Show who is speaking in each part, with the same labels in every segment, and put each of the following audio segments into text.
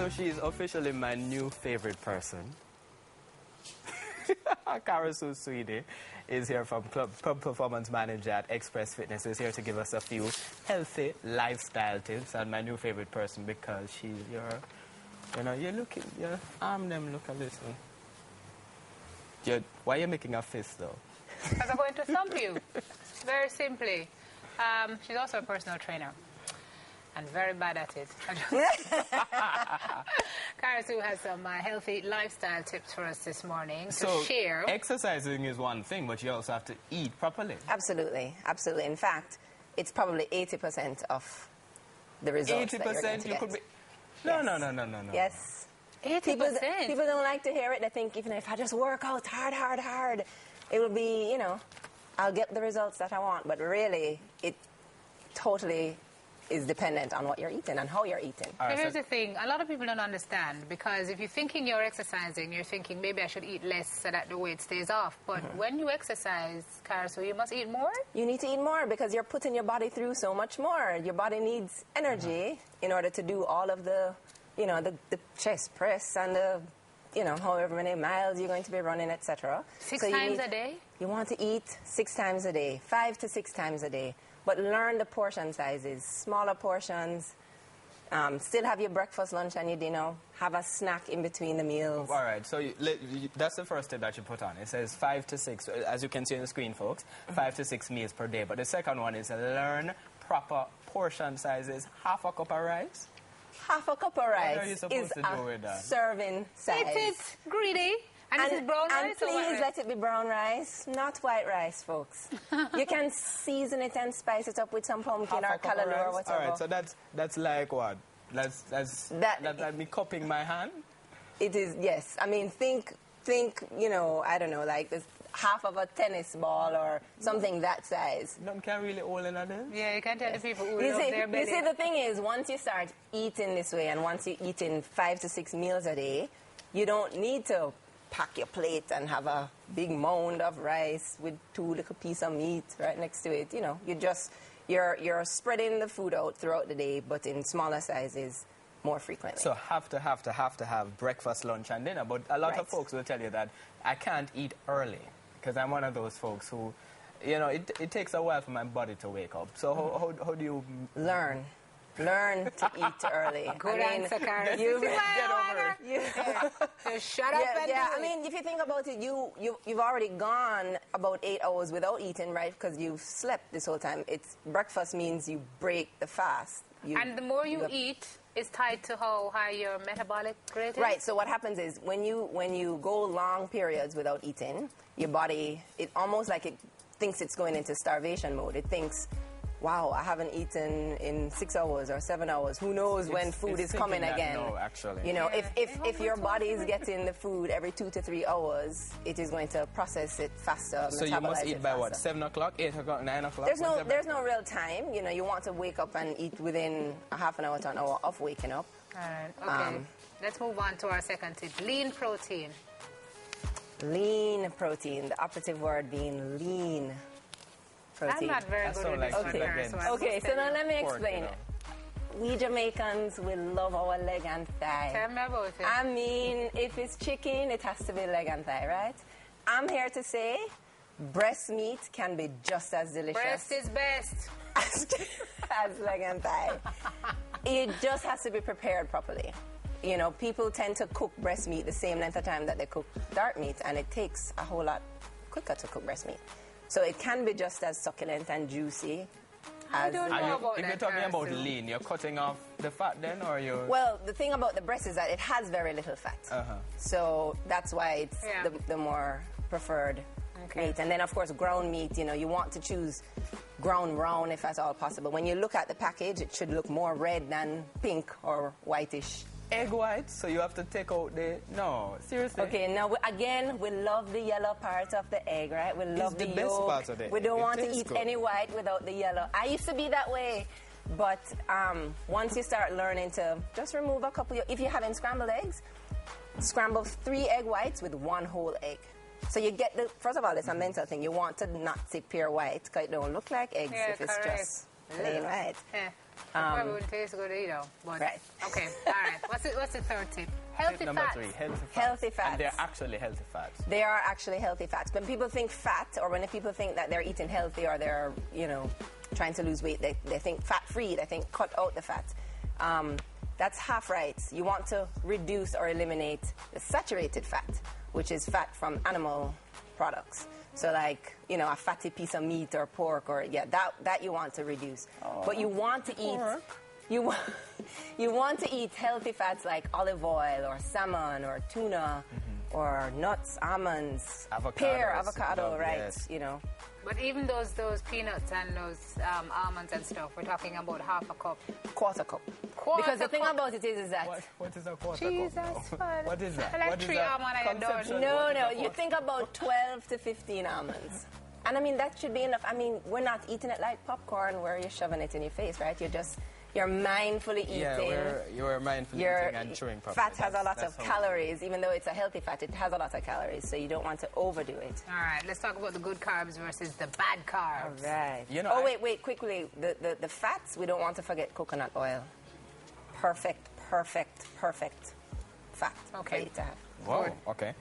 Speaker 1: So she's officially my new favorite person. Carbs Sweeney is here from Club Performance Manager at Express Fitness. Is here to give us a few healthy lifestyle tips. And my new favorite person because she's you're looking, your arm them look a little. Why are you making a fist though?
Speaker 2: Because I'm going to thump you. Very simply. She's also a personal trainer. And very bad at it. Carbs has some healthy lifestyle tips for us this morning to share.
Speaker 1: Exercising is one thing, but you also have to eat properly.
Speaker 3: Absolutely, absolutely. In fact, it's probably 80% of the results 80% that you're going to get.
Speaker 1: Could be...
Speaker 3: Yes.
Speaker 1: No.
Speaker 3: Yes.
Speaker 2: 80%?
Speaker 3: People don't like to hear it. They think even if I just work out hard, it will be, I'll get the results that I want. But really, it totally is dependent on what you're eating and how you're eating.
Speaker 2: So here's the thing. A lot of people don't understand because if you're thinking you're exercising, you're thinking maybe I should eat less so that the weight stays off. But when you exercise, Carbs, you must eat more? You
Speaker 3: need to eat more because you're putting your body through so much more. Your body needs energy in order to do all of the, the chest press and the, however many miles you're going to be running, etc.
Speaker 2: Six times a day?
Speaker 3: You want to eat 6 times a day, 5 to 6 times a day. But learn the portion sizes, smaller portions. Still have your breakfast, lunch, and your dinner. Have a snack in between the meals.
Speaker 1: All right, so that's the first tip that you put on. It says 5 to 6, as you can see on the screen, folks, 5 to 6 meals per day. But the second one is learn proper portion sizes. Half a cup of rice?
Speaker 3: Half a cup of rice is
Speaker 1: a
Speaker 3: serving size.
Speaker 2: It's greedy. And this is brown rice?
Speaker 3: And please let it be brown rice, not white rice, folks. You can season it and spice it up with some pumpkin or callaloo or whatever.
Speaker 1: All right, so that's like what? That's like me cupping my hand?
Speaker 3: It is, yes. I mean, think, I don't know, like this half of a tennis ball or something that size.
Speaker 1: None can really hold in there?
Speaker 2: Yeah, you can't tell the people who love their belly.
Speaker 3: You see, the thing is, once you start eating this way and once you're eating 5 to 6 meals a day, you don't need to pack your plate and have a big mound of rice with 2 little pieces of meat right next to it. You're spreading the food out throughout the day, but in smaller sizes more frequently.
Speaker 1: So have to have breakfast, lunch, and dinner. But a lot of folks will tell you that I can't eat early because I'm one of those folks who, it takes a while for my body to wake up. So how do you
Speaker 3: learn to eat early?
Speaker 2: Good answer, Carbs.
Speaker 1: Get over
Speaker 2: it. Just shut up and do it.
Speaker 3: I mean, if you think about it, you've already gone about 8 hours without eating, right? Because you've slept this whole time. Breakfast means you break the fast.
Speaker 2: And the more you eat is tied to how high your metabolic rate is?
Speaker 3: Right. So what happens is when you go long periods without eating, your body, it almost like it thinks it's going into starvation mode. It thinks, wow, I haven't eaten in 6 hours or 7 hours. Who knows when food is coming again?
Speaker 1: No, actually.
Speaker 3: If your body is getting the food every 2 to 3 hours, it is going to process it faster.
Speaker 1: So you must eat by what? 7 o'clock, 8 o'clock, 9 o'clock?
Speaker 3: There's no real time. You want to wake up and eat within a half an hour to an hour of waking up.
Speaker 2: All right. Okay. Let's move on to our second tip. Lean protein.
Speaker 3: Lean protein. The operative word being lean. Protein.
Speaker 2: I'm not very good with this one.
Speaker 3: Okay, so now let me explain it. We Jamaicans, we love our leg and thigh.
Speaker 2: Tell me about it.
Speaker 3: I mean, if it's chicken, it has to be leg and thigh, right? I'm here to say breast meat can be just as delicious.
Speaker 2: Breast is best.
Speaker 3: as leg and thigh. It just has to be prepared properly. People tend to cook breast meat the same length of time that they cook dark meat, and it takes a whole lot quicker to cook breast meat. So it can be just as succulent and juicy.
Speaker 2: If you're
Speaker 1: talking about lean, you're cutting off the fat then, or you're...
Speaker 3: Well, the thing about the breast is that it has very little fat. So that's why it's the more preferred meat. And then, of course, ground meat, you want to choose ground round if at all possible. When you look at the package, it should look more red than pink or whitish.
Speaker 1: Egg whites, so you have to take out the... No, seriously.
Speaker 3: Okay, now, again, we love the yellow part of the egg, right? We love the
Speaker 1: best
Speaker 3: yolk.
Speaker 1: part of the egg.
Speaker 3: We don't want to eat any white without the yellow. I used to be that way. But once you start learning to just remove a couple... If you're having scrambled eggs, scramble 3 egg whites with 1 whole egg. So you get the... First of all, it's a mental thing. You want to not see pure white because it don't look like eggs if it's just... Plain white.
Speaker 2: Yeah. Probably wouldn't taste good either. But,
Speaker 3: Right.
Speaker 2: Okay. All right. What's the third tip? Healthy
Speaker 1: Tip number
Speaker 2: fats.
Speaker 1: 3, healthy fats.
Speaker 3: Healthy fats.
Speaker 1: And they're actually healthy fats.
Speaker 3: They are actually healthy fats. When people think fat, or when people think that they're eating healthy or they're, trying to lose weight, they think fat-free. They think cut out the fat. That's half right. You want to reduce or eliminate the saturated fat, which is fat from animal products. So like, a fatty piece of meat or pork that you want to reduce. But you want to eat... You want to eat healthy fats like olive oil or salmon or tuna or nuts, almonds, pear, avocado, right?
Speaker 1: Yes.
Speaker 2: But even those peanuts and those almonds and stuff, we're talking about half a cup.
Speaker 3: Quarter cup.
Speaker 2: Quarter
Speaker 3: because the thing
Speaker 2: cup.
Speaker 3: about it is that...
Speaker 1: What is a quarter
Speaker 2: Jesus,
Speaker 1: cup?
Speaker 2: man.
Speaker 1: What is that?
Speaker 2: I like
Speaker 1: What is
Speaker 2: 3
Speaker 1: that
Speaker 2: almonds and you're
Speaker 1: conceptual?
Speaker 2: done.
Speaker 3: No, you think about 12 to 15 almonds. And I mean, that should be enough. I mean, we're not eating it like popcorn where you're shoving it in your face, right? You're mindfully eating.
Speaker 1: Yeah, you're mindfully eating and chewing properly.
Speaker 3: Fat has a lot of calories, even though it's a healthy fat, it has a lot of calories, so you don't want to overdo it.
Speaker 2: All right, let's talk about the good carbs versus the bad carbs.
Speaker 3: All right. Wait, quickly. The fats, we don't want to forget coconut oil. Perfect fat for you to have.
Speaker 1: Whoa, okay.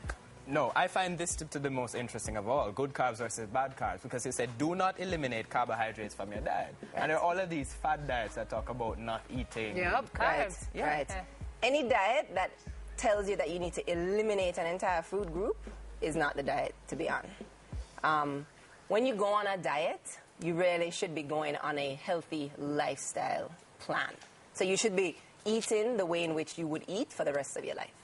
Speaker 1: No, I find this to the most interesting of all, good carbs versus bad carbs, because it said do not eliminate carbohydrates from your diet. Right. And there are all of these fat diets that talk about not eating.
Speaker 2: Yep, carbs.
Speaker 3: Right.
Speaker 1: Yeah.
Speaker 3: Right. Yeah. Any diet that tells you that you need to eliminate an entire food group is not the diet to be on. When you go on a diet, you really should be going on a healthy lifestyle plan. So you should be eating the way in which you would eat for the rest of your life.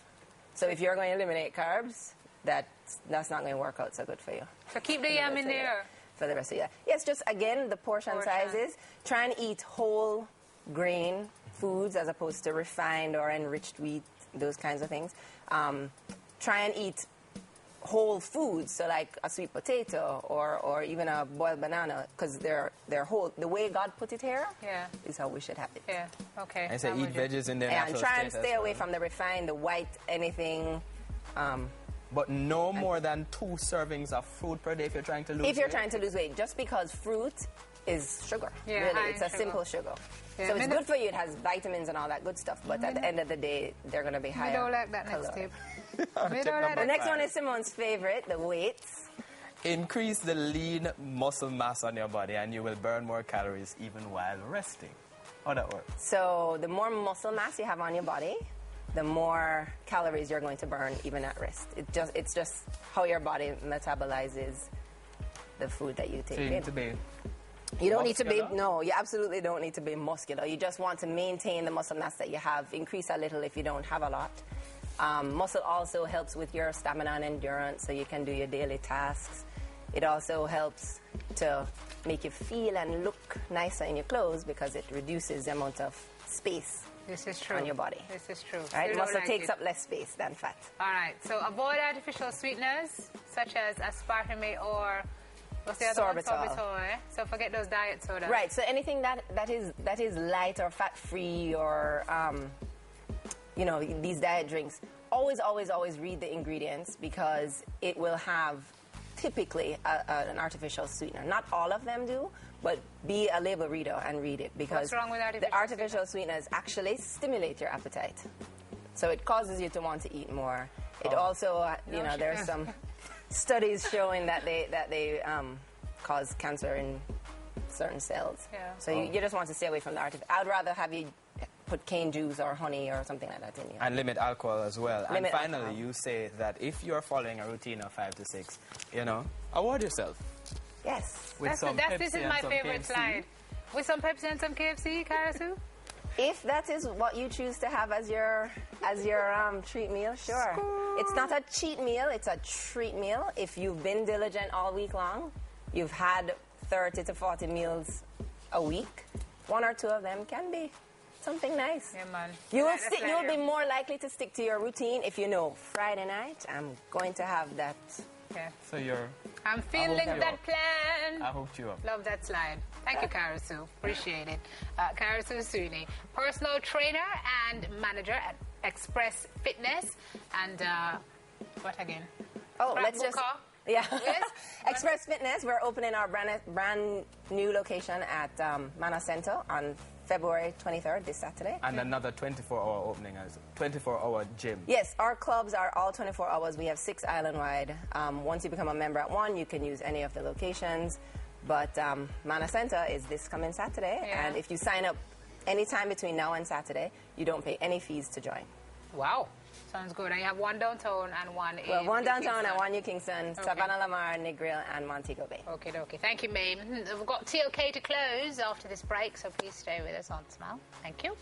Speaker 3: So if you're going to eliminate carbs, that's not going to work out so good for you.
Speaker 2: So keep the yam in there.
Speaker 3: For the rest of your life. Yes, just again, the portion sizes. Try and eat whole grain foods as opposed to refined or enriched wheat, those kinds of things. Try and eat whole foods, so like a sweet potato or even a boiled banana, because they're whole. The way God put it here is how we should have it.
Speaker 2: Yeah, okay.
Speaker 1: I say eat veggies in their natural
Speaker 3: and try and
Speaker 1: state
Speaker 3: stay
Speaker 1: as
Speaker 3: away
Speaker 1: well.
Speaker 3: from the refined, the white, anything.
Speaker 1: But no more than 2 servings of fruit per day if you're trying to lose weight.
Speaker 3: If you're trying to lose weight, just because fruit is sugar.
Speaker 2: Yeah,
Speaker 3: really, it's a simple sugar.
Speaker 2: Yeah,
Speaker 3: so it's good for you. It has vitamins and all that good stuff. But at the end of the day, they're going to be higher.
Speaker 2: We don't like that next
Speaker 3: caloric.
Speaker 2: tip. We don't like
Speaker 3: The
Speaker 2: that.
Speaker 3: next one is Simone's favorite, the weights.
Speaker 1: Increase the lean muscle mass on your body and you will burn more calories even while resting. How that works?
Speaker 3: So the more muscle mass you have on your body, the more calories you're going to burn even at rest. It's just how your body metabolizes the food that you take
Speaker 1: So you
Speaker 3: in.
Speaker 1: need to be
Speaker 3: You don't need to be,
Speaker 1: muscular?
Speaker 3: no, you absolutely don't need to be muscular. You just want to maintain the muscle mass that you have, increase a little if you don't have a lot. Muscle also helps with your stamina and endurance, so you can do your daily tasks. It also helps to make you feel and look nicer in your clothes because it reduces the amount of space
Speaker 2: This is true.
Speaker 3: on your body.
Speaker 2: This is true.
Speaker 3: Right?
Speaker 2: You don't
Speaker 3: Muscle
Speaker 2: like
Speaker 3: takes
Speaker 2: it.
Speaker 3: up less space than fat.
Speaker 2: All right, so avoid artificial sweeteners such as aspartame or what's the other one?
Speaker 3: Sorbitol.
Speaker 2: Sorbitol, eh? So forget those diet sodas.
Speaker 3: Right, so anything that is light or fat-free or, these diet drinks, always read the ingredients because it will have typically an artificial sweetener. Not all of them do, but be a label reader and read it because
Speaker 2: What's wrong with artificial
Speaker 3: the artificial sweeteners actually stimulate your appetite. So it causes you to want to eat more. It also, there's some studies showing that they cause cancer in certain cells.
Speaker 2: Yeah.
Speaker 3: So you just want to stay away from the artificial. I'd rather have you put cane juice or honey or something like that in you.
Speaker 1: And limit alcohol as well.
Speaker 3: Limit
Speaker 1: and finally,
Speaker 3: alcohol.
Speaker 1: you say that if you're following a routine of 5 to 6, award yourself.
Speaker 3: Yes.
Speaker 1: With some
Speaker 2: This
Speaker 1: Pepsi
Speaker 2: is
Speaker 1: and
Speaker 2: my
Speaker 1: some
Speaker 2: favorite
Speaker 1: KFC.
Speaker 2: slide. With some Pepsi and some KFC, Karasu?
Speaker 3: If that is what you choose to have as your treat meal, sure. It's not a cheat meal, it's a treat meal. If you've been diligent all week long, you've had 30 to 40 meals a week, 1 or 2 of them can be something nice.
Speaker 2: Yeah, man.
Speaker 3: You'll be more likely to stick to your routine if you know Friday night I'm going to have that.
Speaker 2: Yeah.
Speaker 1: So
Speaker 2: I'm feeling
Speaker 1: you
Speaker 2: that
Speaker 1: up.
Speaker 2: plan.
Speaker 1: I hooked you up.
Speaker 2: Love that slide. Thank you, Karasu. Appreciate it. Karasu Sweeney, personal trainer and manager at Express Fitness. And what again?
Speaker 3: Oh, let's just Yeah.
Speaker 2: Yes.
Speaker 3: Express Fitness, we're opening our brand new location at Mana Center on February 23rd, this Saturday.
Speaker 1: And another 24-hour opening, as 24-hour gym.
Speaker 3: Yes, our clubs are all 24 hours. We have 6 island-wide. Once you become a member at one, you can use any of the locations. But Mana Center is this coming Saturday.
Speaker 2: Yeah.
Speaker 3: And if you sign up anytime between now and Saturday, you don't pay any fees to join.
Speaker 2: Wow. Sounds good. And you have one downtown and one in...
Speaker 3: Well, one
Speaker 2: New
Speaker 3: downtown
Speaker 2: Kingston.
Speaker 3: and one New Kingston,
Speaker 2: Okay.
Speaker 3: Savannah Lamar, Negril, and Montego Bay.
Speaker 2: Okay, okay. Thank you, Mame. We've got TOK to close after this break, so please stay with us on Smile. Thank you.